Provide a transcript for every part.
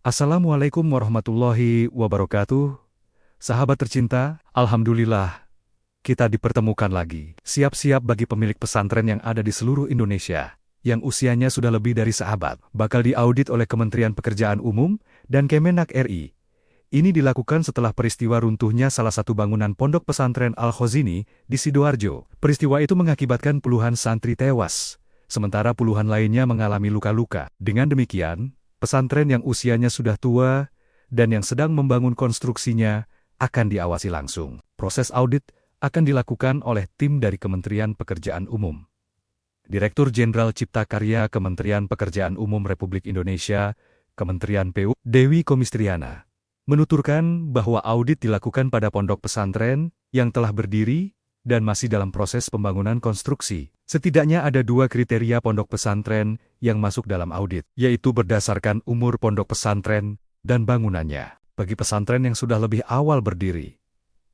Assalamualaikum warahmatullahi wabarakatuh. Sahabat tercinta, Alhamdulillah, kita dipertemukan lagi. Siap-siap bagi pemilik pesantren yang ada di seluruh Indonesia, yang usianya sudah lebih dari seabad, bakal diaudit oleh Kementerian Pekerjaan Umum dan Kemenak RI. Ini dilakukan setelah peristiwa runtuhnya salah satu bangunan pondok pesantren Al-Khozini di Sidoarjo. Peristiwa itu mengakibatkan puluhan santri tewas, sementara puluhan lainnya mengalami luka-luka. Dengan demikian, pesantren yang usianya sudah tua dan yang sedang membangun konstruksinya akan diawasi langsung. Proses audit akan dilakukan oleh tim dari Kementerian Pekerjaan Umum. Direktur Jenderal Cipta Karya Kementerian Pekerjaan Umum Republik Indonesia, Kementerian PU, Dewi Komistriana, menuturkan bahwa audit dilakukan pada pondok pesantren yang telah berdiri dan masih dalam proses pembangunan konstruksi. Setidaknya ada 2 kriteria pondok pesantren yang masuk dalam audit, yaitu berdasarkan umur pondok pesantren dan bangunannya. Bagi pesantren yang sudah lebih awal berdiri,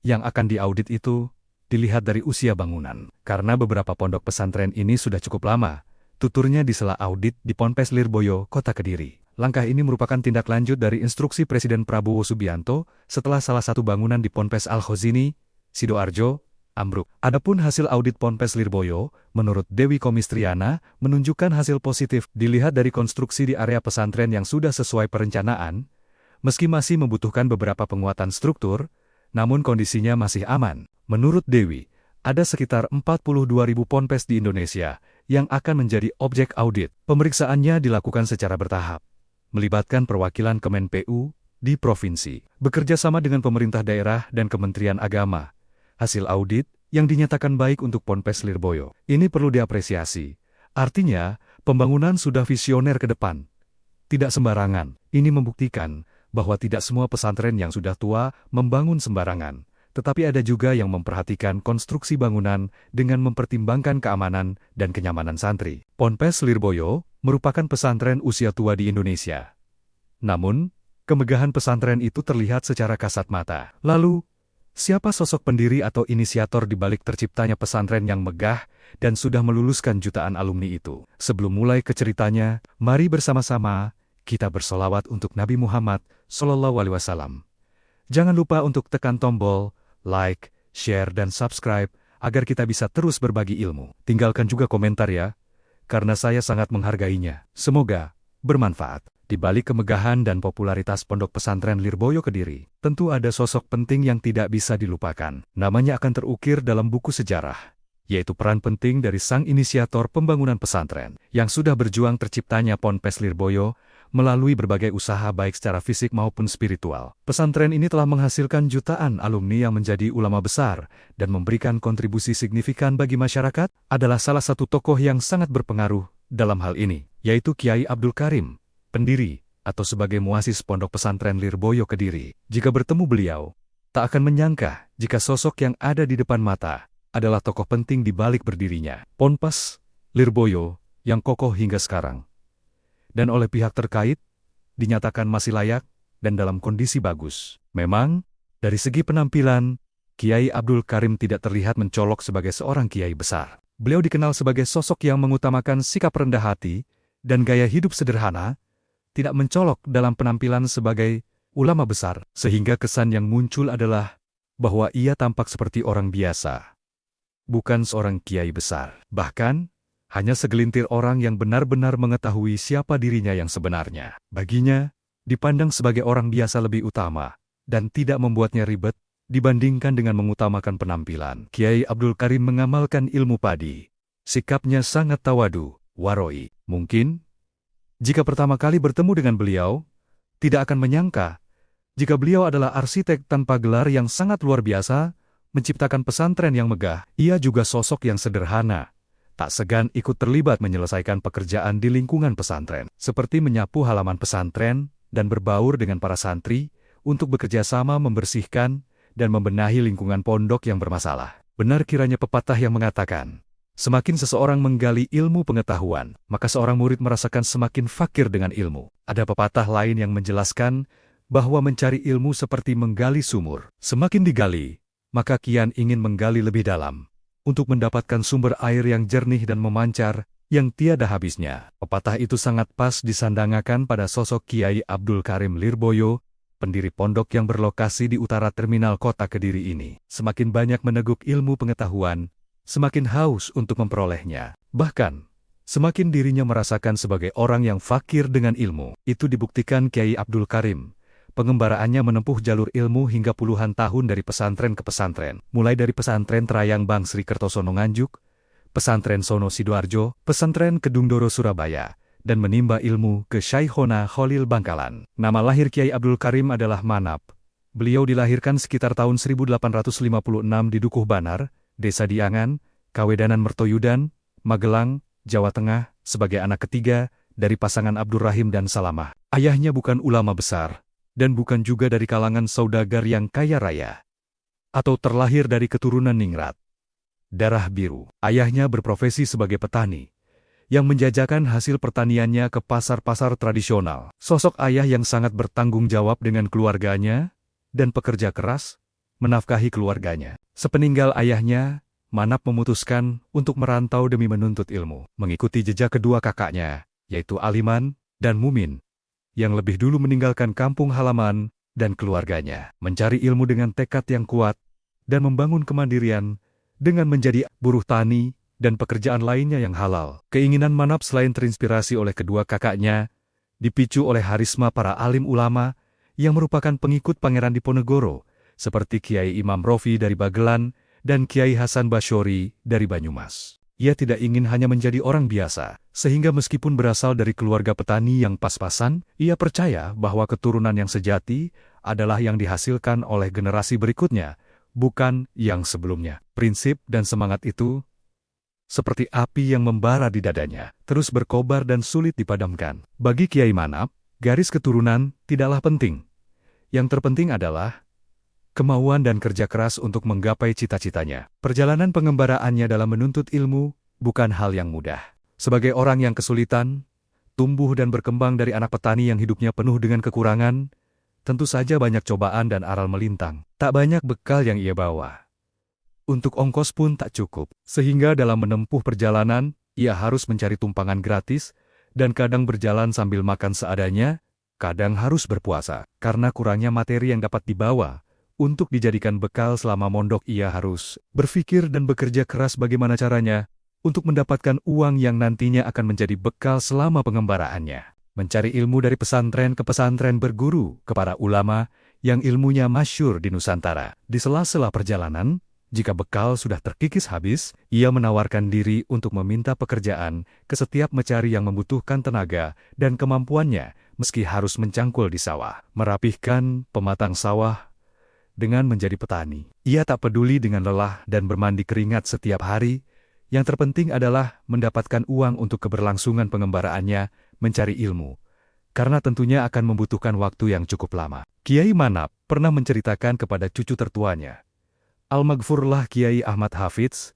yang akan diaudit itu dilihat dari usia bangunan. Karena beberapa pondok pesantren ini sudah cukup lama, tuturnya di sela audit di Ponpes Lirboyo, Kota Kediri. Langkah ini merupakan tindak lanjut dari instruksi Presiden Prabowo Subianto setelah salah satu bangunan di Ponpes Al-Khozini, Sidoarjo, ambruk. Adapun hasil audit Ponpes Lirboyo, menurut Dewi Komistriana, menunjukkan hasil positif dilihat dari konstruksi di area pesantren yang sudah sesuai perencanaan, meski masih membutuhkan beberapa penguatan struktur, namun kondisinya masih aman. Menurut Dewi, ada sekitar 42.000 ponpes di Indonesia yang akan menjadi objek audit. Pemeriksaannya dilakukan secara bertahap, melibatkan perwakilan Kemenpu di provinsi, bekerja sama dengan pemerintah daerah dan Kementerian Agama. Hasil audit yang dinyatakan baik untuk Ponpes Lirboyo ini perlu diapresiasi. Artinya, pembangunan sudah visioner ke depan. Tidak sembarangan. Ini membuktikan bahwa tidak semua pesantren yang sudah tua membangun sembarangan, tetapi ada juga yang memperhatikan konstruksi bangunan dengan mempertimbangkan keamanan dan kenyamanan santri. Ponpes Lirboyo merupakan pesantren usia tua di Indonesia. Namun, kemegahan pesantren itu terlihat secara kasat mata. Lalu, siapa sosok pendiri atau inisiator di balik terciptanya pesantren yang megah dan sudah meluluskan jutaan alumni itu? Sebelum mulai ke ceritanya, mari bersama-sama kita bersolawat untuk Nabi Muhammad SAW. Jangan lupa untuk tekan tombol like, share, dan subscribe agar kita bisa terus berbagi ilmu. Tinggalkan juga komentar ya, karena saya sangat menghargainya. Semoga bermanfaat. Di balik kemegahan dan popularitas pondok pesantren Lirboyo Kediri, tentu ada sosok penting yang tidak bisa dilupakan. Namanya akan terukir dalam buku sejarah, yaitu peran penting dari sang inisiator pembangunan pesantren, yang sudah berjuang terciptanya Ponpes Lirboyo melalui berbagai usaha baik secara fisik maupun spiritual. Pesantren ini telah menghasilkan jutaan alumni yang menjadi ulama besar dan memberikan kontribusi signifikan bagi masyarakat. Adalah salah satu tokoh yang sangat berpengaruh dalam hal ini, yaitu Kiai Abdul Karim, pendiri atau sebagai muasis pondok pesantren Lirboyo Kediri. Jika bertemu beliau, tak akan menyangka jika sosok yang ada di depan mata adalah tokoh penting di balik berdirinya Ponpes Lirboyo yang kokoh hingga sekarang, dan oleh pihak terkait dinyatakan masih layak dan dalam kondisi bagus. Memang, dari segi penampilan, Kiai Abdul Karim tidak terlihat mencolok sebagai seorang kiai besar. Beliau dikenal sebagai sosok yang mengutamakan sikap rendah hati dan gaya hidup sederhana, tidak mencolok dalam penampilan sebagai ulama besar, sehingga kesan yang muncul adalah bahwa ia tampak seperti orang biasa, bukan seorang kiai besar. Bahkan, hanya segelintir orang yang benar-benar mengetahui siapa dirinya yang sebenarnya. Baginya, dipandang sebagai orang biasa lebih utama, dan tidak membuatnya ribet, dibandingkan dengan mengutamakan penampilan. Kiai Abdul Karim mengamalkan ilmu padi. Sikapnya sangat tawadu, waroi. Mungkin, jika pertama kali bertemu dengan beliau, tidak akan menyangka jika beliau adalah arsitek tanpa gelar yang sangat luar biasa, menciptakan pesantren yang megah. Ia juga sosok yang sederhana, tak segan ikut terlibat menyelesaikan pekerjaan di lingkungan pesantren, seperti menyapu halaman pesantren dan berbaur dengan para santri untuk bekerja sama membersihkan dan membenahi lingkungan pondok yang bermasalah. Benar kiranya pepatah yang mengatakan, semakin seseorang menggali ilmu pengetahuan, maka seorang murid merasakan semakin fakir dengan ilmu. Ada pepatah lain yang menjelaskan bahwa mencari ilmu seperti menggali sumur. Semakin digali, maka kian ingin menggali lebih dalam, untuk mendapatkan sumber air yang jernih dan memancar yang tiada habisnya. Pepatah itu sangat pas disandangakan pada sosok Kiai Abdul Karim Lirboyo, pendiri pondok yang berlokasi di utara terminal kota Kediri ini. Semakin banyak meneguk ilmu pengetahuan, semakin haus untuk memperolehnya. Bahkan, semakin dirinya merasakan sebagai orang yang fakir dengan ilmu. Itu dibuktikan Kiai Abdul Karim. Pengembaraannya menempuh jalur ilmu hingga puluhan tahun dari pesantren ke pesantren. Mulai dari pesantren Trayang Bang Sri Kertosono Nganjuk, pesantren Sono Sidoarjo, pesantren Kedung Doro Surabaya, dan menimba ilmu ke Syekhona Khalil Bangkalan. Nama lahir Kiai Abdul Karim adalah Manap. Beliau dilahirkan sekitar tahun 1856 di Dukuh Banar, Desa Diangan, Kawedanan Mertoyudan, Magelang, Jawa Tengah, sebagai anak ketiga dari pasangan Abdurrahim dan Salamah. Ayahnya bukan ulama besar, dan bukan juga dari kalangan saudagar yang kaya raya, atau terlahir dari keturunan ningrat. Darah biru. Ayahnya berprofesi sebagai petani, yang menjajakan hasil pertaniannya ke pasar-pasar tradisional. Sosok ayah yang sangat bertanggung jawab dengan keluarganya, dan pekerja keras, menafkahi keluarganya. Sepeninggal ayahnya, Manap memutuskan untuk merantau demi menuntut ilmu, mengikuti jejak kedua kakaknya, yaitu Aliman dan Mumin, yang lebih dulu meninggalkan kampung halaman dan keluarganya, mencari ilmu dengan tekad yang kuat, dan membangun kemandirian, dengan menjadi buruh tani dan pekerjaan lainnya yang halal. Keinginan Manap selain terinspirasi oleh kedua kakaknya, dipicu oleh harisma para alim ulama yang merupakan pengikut Pangeran Diponegoro, seperti Kiai Imam Rofi dari Bagelan dan Kiai Hasan Basyori dari Banyumas. Ia tidak ingin hanya menjadi orang biasa, sehingga meskipun berasal dari keluarga petani yang pas-pasan, ia percaya bahwa keturunan yang sejati adalah yang dihasilkan oleh generasi berikutnya, bukan yang sebelumnya. Prinsip dan semangat itu, seperti api yang membara di dadanya, terus berkobar dan sulit dipadamkan. Bagi Kiai Manap, garis keturunan tidaklah penting. Yang terpenting adalah kemauan dan kerja keras untuk menggapai cita-citanya. Perjalanan pengembaraannya dalam menuntut ilmu bukan hal yang mudah. Sebagai orang yang kesulitan, tumbuh dan berkembang dari anak petani yang hidupnya penuh dengan kekurangan, tentu saja banyak cobaan dan aral melintang. Tak banyak bekal yang ia bawa. Untuk ongkos pun tak cukup, sehingga dalam menempuh perjalanan, ia harus mencari tumpangan gratis, dan kadang berjalan sambil makan seadanya, kadang harus berpuasa. Karena kurangnya materi yang dapat dibawa, untuk dijadikan bekal selama mondok ia harus berpikir dan bekerja keras bagaimana caranya, untuk mendapatkan uang yang nantinya akan menjadi bekal selama pengembaraannya. Mencari ilmu dari pesantren ke pesantren, berguru ke para ulama yang ilmunya masyhur di Nusantara. Di sela-sela perjalanan, jika bekal sudah terkikis habis, ia menawarkan diri untuk meminta pekerjaan ke setiap mencari yang membutuhkan tenaga dan kemampuannya, meski harus mencangkul di sawah, merapihkan pematang sawah dengan menjadi petani. Ia tak peduli dengan lelah dan bermandi keringat setiap hari, yang terpenting adalah mendapatkan uang untuk keberlangsungan pengembaraannya, mencari ilmu, karena tentunya akan membutuhkan waktu yang cukup lama. Kiai Manap pernah menceritakan kepada cucu tertuanya, "Almaghfurlah Kiai Ahmad Hafidz,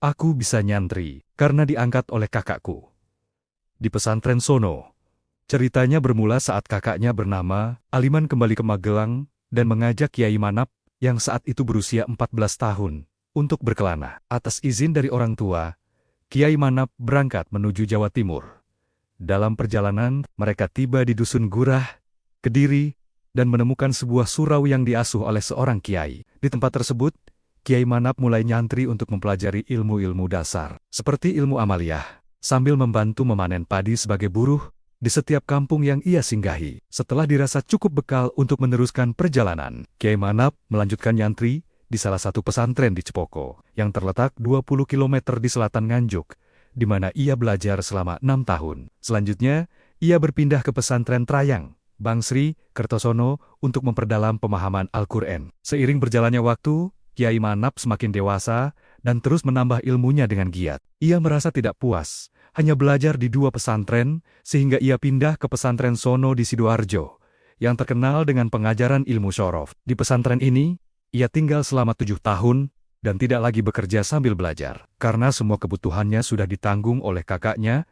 aku bisa nyantri karena diangkat oleh kakakku di pesantren sono." Ceritanya bermula saat kakaknya bernama Aliman kembali ke Magelang dan mengajak Kiai Manap yang saat itu berusia 14 tahun untuk berkelana. Atas izin dari orang tua, Kiai Manap berangkat menuju Jawa Timur. Dalam perjalanan, mereka tiba di Dusun Gurah, Kediri, dan menemukan sebuah surau yang diasuh oleh seorang kiai. Di tempat tersebut, Kiai Manap mulai nyantri untuk mempelajari ilmu-ilmu dasar, seperti ilmu amaliyah, sambil membantu memanen padi sebagai buruh di setiap kampung yang ia singgahi. Setelah dirasa cukup bekal untuk meneruskan perjalanan, Kiai Manap melanjutkan nyantri di salah satu pesantren di Cepoko, yang terletak 20 km di selatan Nganjuk, di mana ia belajar selama 6 tahun. Selanjutnya, ia berpindah ke pesantren Trayang Bang Sri Kertosono untuk memperdalam pemahaman Al-Quran. Seiring berjalannya waktu, Kiai Manap semakin dewasa dan terus menambah ilmunya dengan giat. Ia merasa tidak puas hanya belajar di 2 pesantren, sehingga ia pindah ke pesantren Sono di Sidoarjo, yang terkenal dengan pengajaran ilmu syorof. Di pesantren ini, ia tinggal selama 7 tahun, dan tidak lagi bekerja sambil belajar. Karena semua kebutuhannya sudah ditanggung oleh kakaknya,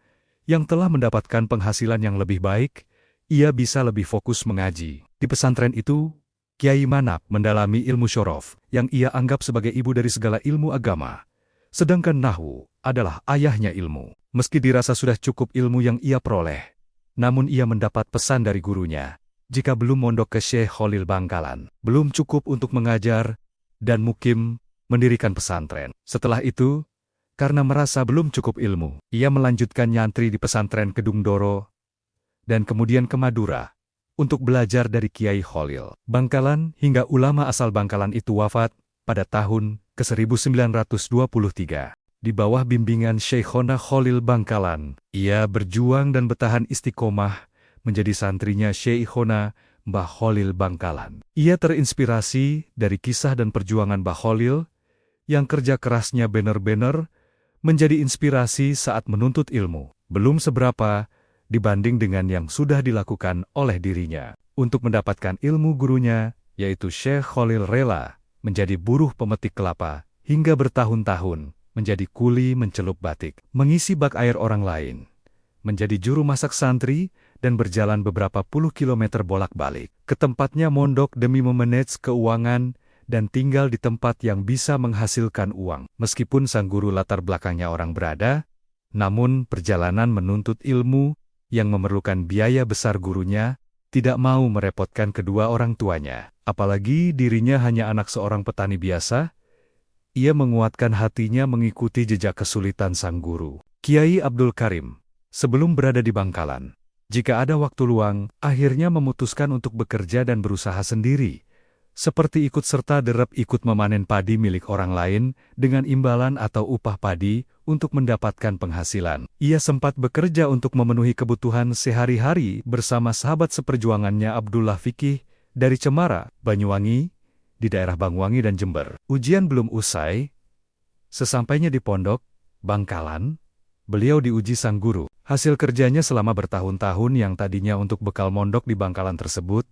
yang telah mendapatkan penghasilan yang lebih baik, ia bisa lebih fokus mengaji. Di pesantren itu, Kiai Manap mendalami ilmu syorof, yang ia anggap sebagai ibu dari segala ilmu agama. Sedangkan Nahwu adalah ayahnya ilmu. Meski dirasa sudah cukup ilmu yang ia peroleh, namun ia mendapat pesan dari gurunya. Jika belum mondok ke Syekh Khalil Bangkalan, belum cukup untuk mengajar dan mukim mendirikan pesantren. Setelah itu, karena merasa belum cukup ilmu, ia melanjutkan nyantri di pesantren Kedung Doro dan kemudian ke Madura untuk belajar dari Kiai Khalil Bangkalan hingga ulama asal Bangkalan itu wafat pada tahun ke-1923. Di bawah bimbingan Syekhona Khalil Bangkalan, ia berjuang dan bertahan istiqomah menjadi santrinya Syekhona Mbah Khalil Bangkalan. Ia terinspirasi dari kisah dan perjuangan Mbah Khalil yang kerja kerasnya benar-benar menjadi inspirasi saat menuntut ilmu. Belum seberapa dibanding dengan yang sudah dilakukan oleh dirinya. Untuk mendapatkan ilmu gurunya, yaitu Syekh Khalil rela menjadi buruh pemetik kelapa hingga bertahun-tahun menjadi kuli mencelup batik, mengisi bak air orang lain, menjadi juru masak santri, dan berjalan beberapa puluh kilometer bolak-balik ke tempatnya mondok demi memanage keuangan dan tinggal di tempat yang bisa menghasilkan uang. Meskipun sang guru latar belakangnya orang berada, namun perjalanan menuntut ilmu yang memerlukan biaya besar gurunya tidak mau merepotkan kedua orang tuanya. Apalagi dirinya hanya anak seorang petani biasa, ia menguatkan hatinya mengikuti jejak kesulitan sang guru, Kiai Abdul Karim. Sebelum berada di Bangkalan, jika ada waktu luang, akhirnya memutuskan untuk bekerja dan berusaha sendiri, seperti ikut serta derep ikut memanen padi milik orang lain dengan imbalan atau upah padi untuk mendapatkan penghasilan. Ia sempat bekerja untuk memenuhi kebutuhan sehari-hari bersama sahabat seperjuangannya Abdullah Fikih dari Cemara, Banyuwangi, di daerah Bangwangi dan Jember. Ujian belum usai, sesampainya di pondok Bangkalan, beliau diuji sang guru. Hasil kerjanya selama bertahun-tahun yang tadinya untuk bekal mondok di Bangkalan tersebut,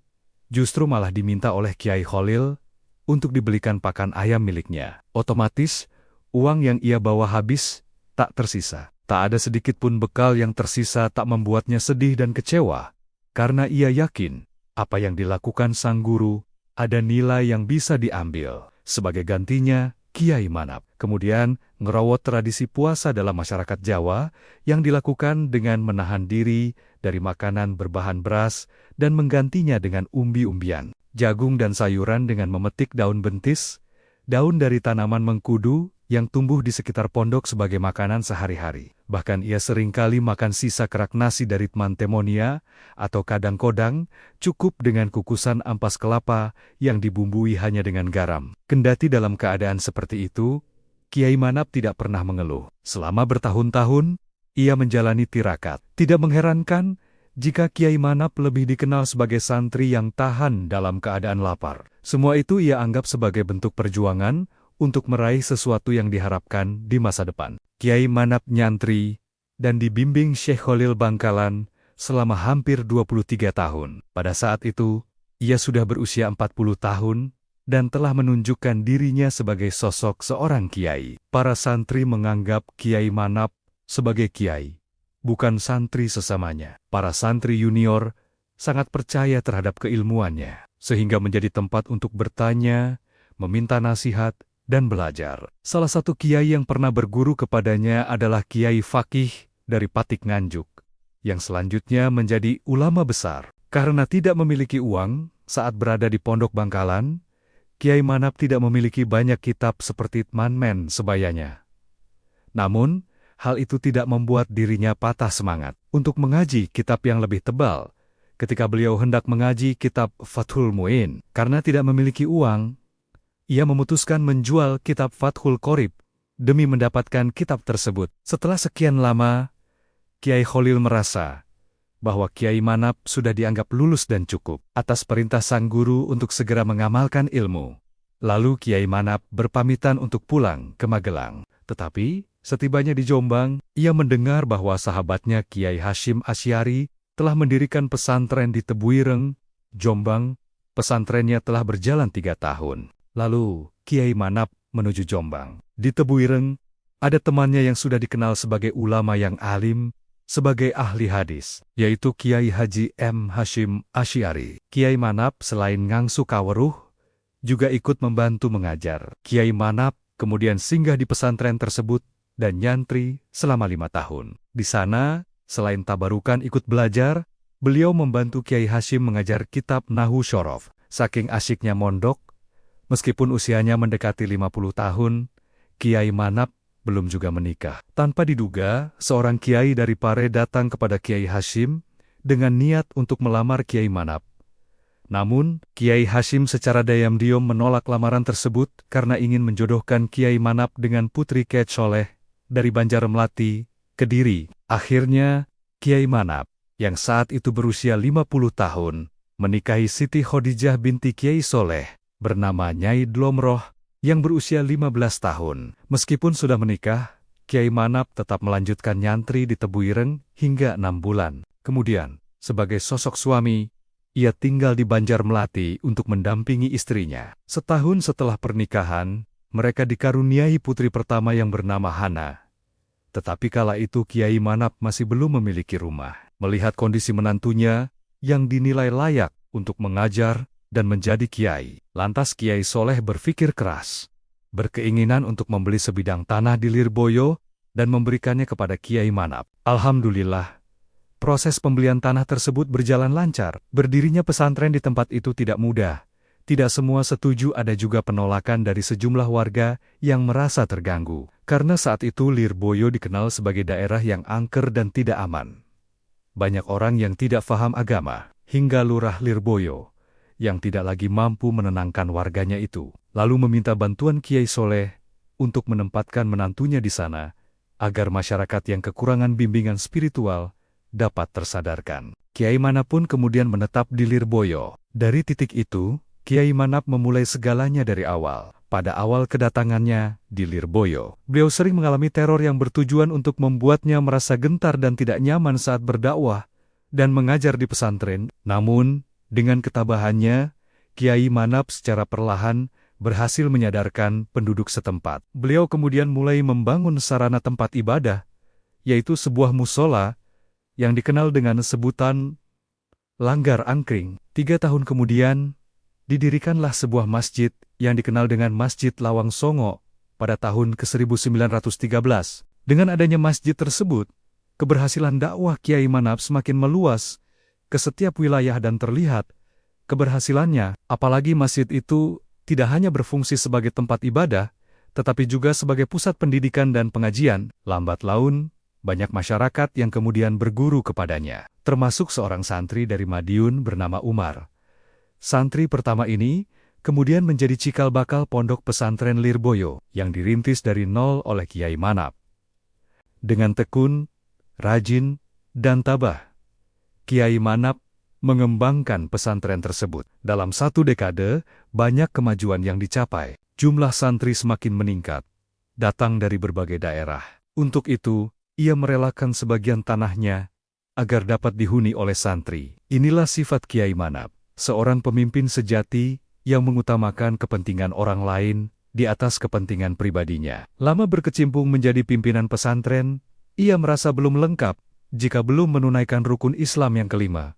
justru malah diminta oleh Kiai Khalil untuk dibelikan pakan ayam miliknya. Otomatis, uang yang ia bawa habis, tak tersisa. Tak ada sedikit pun bekal yang tersisa tak membuatnya sedih dan kecewa, karena ia yakin, apa yang dilakukan sang guru, ada nilai yang bisa diambil. Sebagai gantinya, Kiai Manap kemudian ngerawat tradisi puasa dalam masyarakat Jawa yang dilakukan dengan menahan diri dari makanan berbahan beras dan menggantinya dengan umbi-umbian, jagung dan sayuran dengan memetik daun bentis, daun dari tanaman mengkudu yang tumbuh di sekitar pondok sebagai makanan sehari-hari. Bahkan ia seringkali makan sisa kerak nasi dari mantemonia atau kadang-kodang, cukup dengan kukusan ampas kelapa yang dibumbui hanya dengan garam. Kendati dalam keadaan seperti itu, Kiai Manap tidak pernah mengeluh. Selama bertahun-tahun, ia menjalani tirakat. Tidak mengherankan jika Kiai Manap lebih dikenal sebagai santri yang tahan dalam keadaan lapar. Semua itu ia anggap sebagai bentuk perjuangan untuk meraih sesuatu yang diharapkan di masa depan. Kiai Manap nyantri dan dibimbing Syekh Khalil Bangkalan selama hampir 23 tahun. Pada saat itu, ia sudah berusia 40 tahun dan telah menunjukkan dirinya sebagai sosok seorang kiai. Para santri menganggap Kiai Manap sebagai kiai, bukan santri sesamanya. Para santri junior sangat percaya terhadap keilmuannya, sehingga menjadi tempat untuk bertanya, meminta nasihat, dan belajar. Salah satu kiai yang pernah berguru kepadanya adalah Kiai Fakih dari Patik Nganjuk, yang selanjutnya menjadi ulama besar. Karena tidak memiliki uang saat berada di Pondok Bangkalan, Kiai Manap tidak memiliki banyak kitab seperti manmen sebayanya. Namun, hal itu tidak membuat dirinya patah semangat untuk mengaji kitab yang lebih tebal. Ketika beliau hendak mengaji kitab Fathul Mu'in, karena tidak memiliki uang, ia memutuskan menjual kitab Fathul Qorib demi mendapatkan kitab tersebut. Setelah sekian lama, Kiai Khalil merasa bahwa Kiai Manap sudah dianggap lulus dan cukup atas perintah sang guru untuk segera mengamalkan ilmu. Lalu Kiai Manap berpamitan untuk pulang ke Magelang. Tetapi, setibanya di Jombang, ia mendengar bahwa sahabatnya Kiai Hashim Asy'ari telah mendirikan pesantren di Tebuireng, Jombang. Pesantrennya telah berjalan 3 tahun. Lalu, Kiai Manap menuju Jombang. Di Tebuireng, ada temannya yang sudah dikenal sebagai ulama yang alim, sebagai ahli hadis, yaitu Kiai Haji M. Hashim Asy'ari. Kiai Manap selain ngangsu kaweruh, juga ikut membantu mengajar. Kiai Manap kemudian singgah di pesantren tersebut dan nyantri selama 5 tahun. Di sana, selain tabarukan ikut belajar, beliau membantu Kiai Hashim mengajar kitab Nahwu Syorof. Saking asyiknya mondok, meskipun usianya mendekati 50 tahun, Kiai Manap belum juga menikah. Tanpa diduga, seorang kiai dari Pare datang kepada Kiai Hashim dengan niat untuk melamar Kiai Manap. Namun, Kiai Hashim secara diam-diam menolak lamaran tersebut karena ingin menjodohkan Kiai Manap dengan putri Ket Soleh dari Banjarmelati, Kediri. Akhirnya, Kiai Manap, yang saat itu berusia 50 tahun, menikahi Siti Khadijah binti Kiai Soleh, bernama Nyai Dlomroh, yang berusia 15 tahun. Meskipun sudah menikah, Kiai Manap tetap melanjutkan nyantri di Tebu Ireng hingga 6 bulan. Kemudian, sebagai sosok suami, ia tinggal di Banjarmelati untuk mendampingi istrinya. Setahun setelah pernikahan, mereka dikaruniai putri pertama yang bernama Hana. Tetapi kala itu Kiai Manap masih belum memiliki rumah. Melihat kondisi menantunya yang dinilai layak untuk mengajar dan menjadi kiai, lantas Kiai Soleh berpikir keras, berkeinginan untuk membeli sebidang tanah di Lirboyo dan memberikannya kepada Kiai Manap. Alhamdulillah, proses pembelian tanah tersebut berjalan lancar. Berdirinya pesantren di tempat itu tidak mudah. Tidak semua setuju, ada juga penolakan dari sejumlah warga yang merasa terganggu. Karena saat itu Lirboyo dikenal sebagai daerah yang angker dan tidak aman. Banyak orang yang tidak paham agama, hingga lurah Lirboyo, yang tidak lagi mampu menenangkan warganya itu, lalu meminta bantuan Kiai Soleh untuk menempatkan menantunya di sana, agar masyarakat yang kekurangan bimbingan spiritual dapat tersadarkan. Kiai Manap pun kemudian menetap di Lirboyo. Dari titik itu, Kiai Manap memulai segalanya dari awal. Pada awal kedatangannya di Lirboyo, beliau sering mengalami teror yang bertujuan untuk membuatnya merasa gentar dan tidak nyaman saat berdakwah dan mengajar di pesantren. Namun, dengan ketabahannya, Kiai Manap secara perlahan berhasil menyadarkan penduduk setempat. Beliau kemudian mulai membangun sarana tempat ibadah, yaitu sebuah musola yang dikenal dengan sebutan Langgar Angkring. 3 tahun kemudian, didirikanlah sebuah masjid yang dikenal dengan Masjid Lawang Songo pada tahun ke-1913. Dengan adanya masjid tersebut, keberhasilan dakwah Kiai Manap semakin meluas ke setiap wilayah dan terlihat keberhasilannya, apalagi masjid itu tidak hanya berfungsi sebagai tempat ibadah, tetapi juga sebagai pusat pendidikan dan pengajian. Lambat laun, banyak masyarakat yang kemudian berguru kepadanya, termasuk seorang santri dari Madiun bernama Umar. Santri pertama ini kemudian menjadi cikal bakal pondok pesantren Lirboyo yang dirintis dari nol oleh Kiai Manap. Dengan tekun, rajin, dan tabah, Kiai Manap mengembangkan pesantren tersebut. Dalam 1 dekade, banyak kemajuan yang dicapai. Jumlah santri semakin meningkat, datang dari berbagai daerah. Untuk itu, ia merelakan sebagian tanahnya agar dapat dihuni oleh santri. Inilah sifat Kiai Manap, seorang pemimpin sejati yang mengutamakan kepentingan orang lain di atas kepentingan pribadinya. Lama berkecimpung menjadi pimpinan pesantren, ia merasa belum lengkap jika belum menunaikan rukun Islam yang kelima.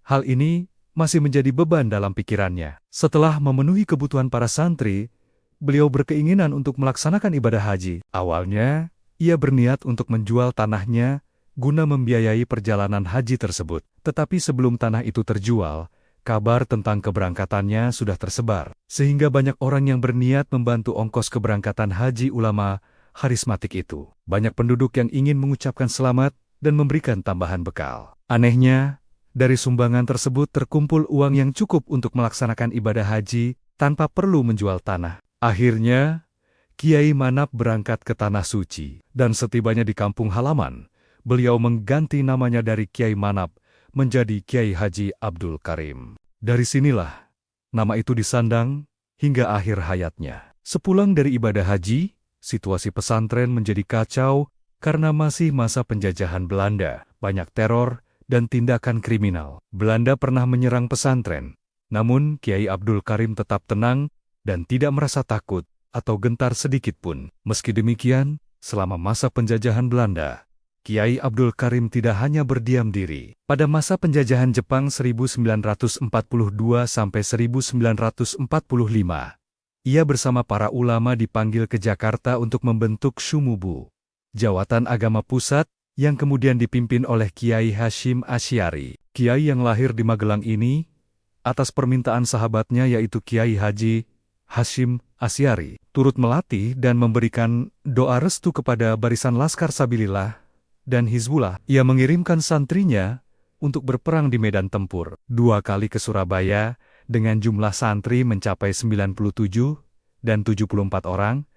Hal ini masih menjadi beban dalam pikirannya. Setelah memenuhi kebutuhan para santri, beliau berkeinginan untuk melaksanakan ibadah haji. Awalnya, ia berniat untuk menjual tanahnya guna membiayai perjalanan haji tersebut. Tetapi sebelum tanah itu terjual, kabar tentang keberangkatannya sudah tersebar, sehingga banyak orang yang berniat membantu ongkos keberangkatan haji ulama harismatik itu. Banyak penduduk yang ingin mengucapkan selamat dan memberikan tambahan bekal. Anehnya, dari sumbangan tersebut terkumpul uang yang cukup untuk melaksanakan ibadah haji tanpa perlu menjual tanah. Akhirnya, Kiai Manap berangkat ke Tanah Suci, dan setibanya di kampung halaman, beliau mengganti namanya dari Kiai Manap menjadi Kiai Haji Abdul Karim. Dari sinilah nama itu disandang hingga akhir hayatnya. Sepulang dari ibadah haji, situasi pesantren menjadi kacau karena masih masa penjajahan Belanda, banyak teror dan tindakan kriminal. Belanda pernah menyerang pesantren, namun Kiai Abdul Karim tetap tenang dan tidak merasa takut atau gentar sedikit pun. Meski demikian, selama masa penjajahan Belanda, Kiai Abdul Karim tidak hanya berdiam diri. Pada masa penjajahan Jepang 1942 sampai 1945, ia bersama para ulama dipanggil ke Jakarta untuk membentuk Shumubu, Jawatan Agama Pusat, yang kemudian dipimpin oleh Kiai Hashim Asy'ari. Kiai yang lahir di Magelang ini, atas permintaan sahabatnya yaitu Kiai Haji Hashim Asy'ari, turut melatih dan memberikan doa restu kepada barisan Laskar Sabilillah dan Hizbullah. Ia mengirimkan santrinya untuk berperang di medan tempur. 2 kali ke Surabaya dengan jumlah santri mencapai 97 dan 74 orang,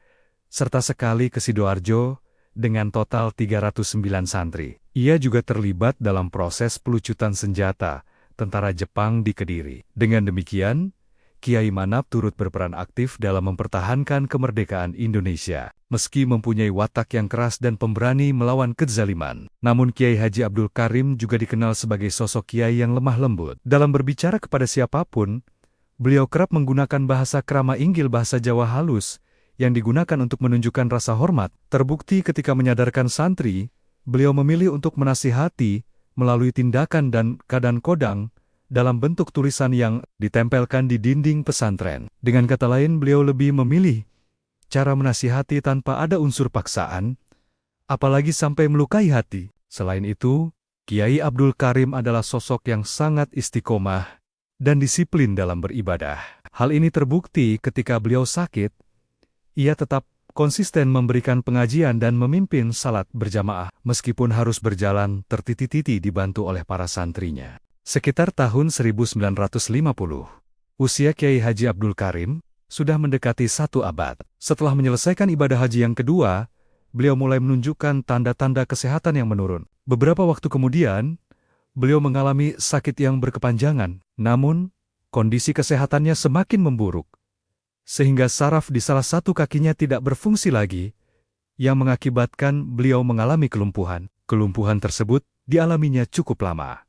serta sekali ke Sidoarjo dengan total 309 santri. Ia juga terlibat dalam proses pelucutan senjata tentara Jepang di Kediri. Dengan demikian, Kiai Manap turut berperan aktif dalam mempertahankan kemerdekaan Indonesia. Meski mempunyai watak yang keras dan pemberani melawan kezaliman, namun Kiai Haji Abdul Karim juga dikenal sebagai sosok kiai yang lemah lembut. Dalam berbicara kepada siapapun, beliau kerap menggunakan bahasa krama inggil, bahasa Jawa halus, yang digunakan untuk menunjukkan rasa hormat. Terbukti ketika menyadarkan santri, beliau memilih untuk menasihati melalui tindakan dan kadang-kodang dalam bentuk tulisan yang ditempelkan di dinding pesantren. Dengan kata lain, beliau lebih memilih cara menasihati tanpa ada unsur paksaan, apalagi sampai melukai hati. Selain itu, Kiai Abdul Karim adalah sosok yang sangat istiqomah dan disiplin dalam beribadah. Hal ini terbukti ketika beliau sakit. Ia tetap konsisten memberikan pengajian dan memimpin salat berjamaah, meskipun harus berjalan tertiti-titi dibantu oleh para santrinya. Sekitar tahun 1950, usia Kiai Haji Abdul Karim sudah mendekati 1 abad. Setelah menyelesaikan ibadah haji yang kedua, beliau mulai menunjukkan tanda-tanda kesehatan yang menurun. Beberapa waktu kemudian, beliau mengalami sakit yang berkepanjangan, namun kondisi kesehatannya semakin memburuk, sehingga saraf di salah satu kakinya tidak berfungsi lagi, yang mengakibatkan beliau mengalami kelumpuhan. Kelumpuhan tersebut dialaminya cukup lama,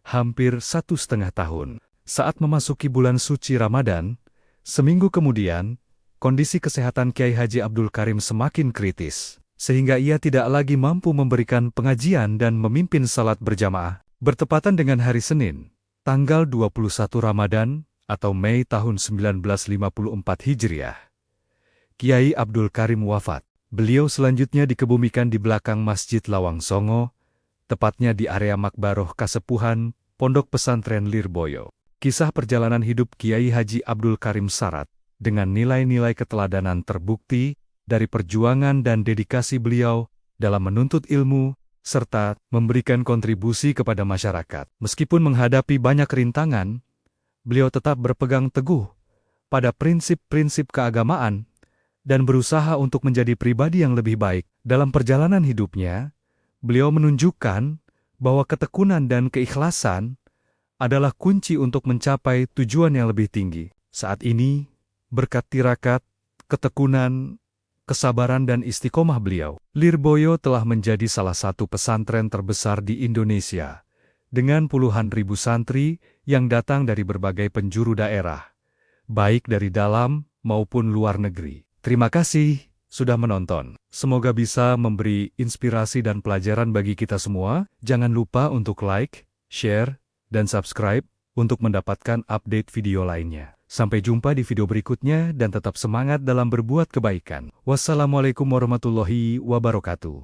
hampir 1,5 tahun. Saat memasuki bulan suci Ramadan, seminggu kemudian, kondisi kesehatan Kiai Haji Abdul Karim semakin kritis, sehingga ia tidak lagi mampu memberikan pengajian dan memimpin salat berjamaah. Bertepatan dengan hari Senin, tanggal 21 Ramadan, atau Mei tahun 1954 Hijriah, Kiai Abdul Karim wafat. Beliau selanjutnya dikebumikan di belakang Masjid Lawang Songo, tepatnya di area Makbaroh Kasepuhan, Pondok Pesantren Lirboyo. Kisah perjalanan hidup Kiai Haji Abdul Karim syarat dengan nilai-nilai keteladanan terbukti dari perjuangan dan dedikasi beliau dalam menuntut ilmu, serta memberikan kontribusi kepada masyarakat. Meskipun menghadapi banyak rintangan, beliau tetap berpegang teguh pada prinsip-prinsip keagamaan dan berusaha untuk menjadi pribadi yang lebih baik. Dalam perjalanan hidupnya, beliau menunjukkan bahwa ketekunan dan keikhlasan adalah kunci untuk mencapai tujuan yang lebih tinggi. Saat ini, berkat tirakat, ketekunan, kesabaran dan istiqomah beliau, Lirboyo telah menjadi salah satu pesantren terbesar di Indonesia, dengan puluhan ribu santri yang datang dari berbagai penjuru daerah, baik dari dalam maupun luar negeri. Terima kasih sudah menonton. Semoga bisa memberi inspirasi dan pelajaran bagi kita semua. Jangan lupa untuk like, share, dan subscribe untuk mendapatkan update video lainnya. Sampai jumpa di video berikutnya dan tetap semangat dalam berbuat kebaikan. Wassalamualaikum warahmatullahi wabarakatuh.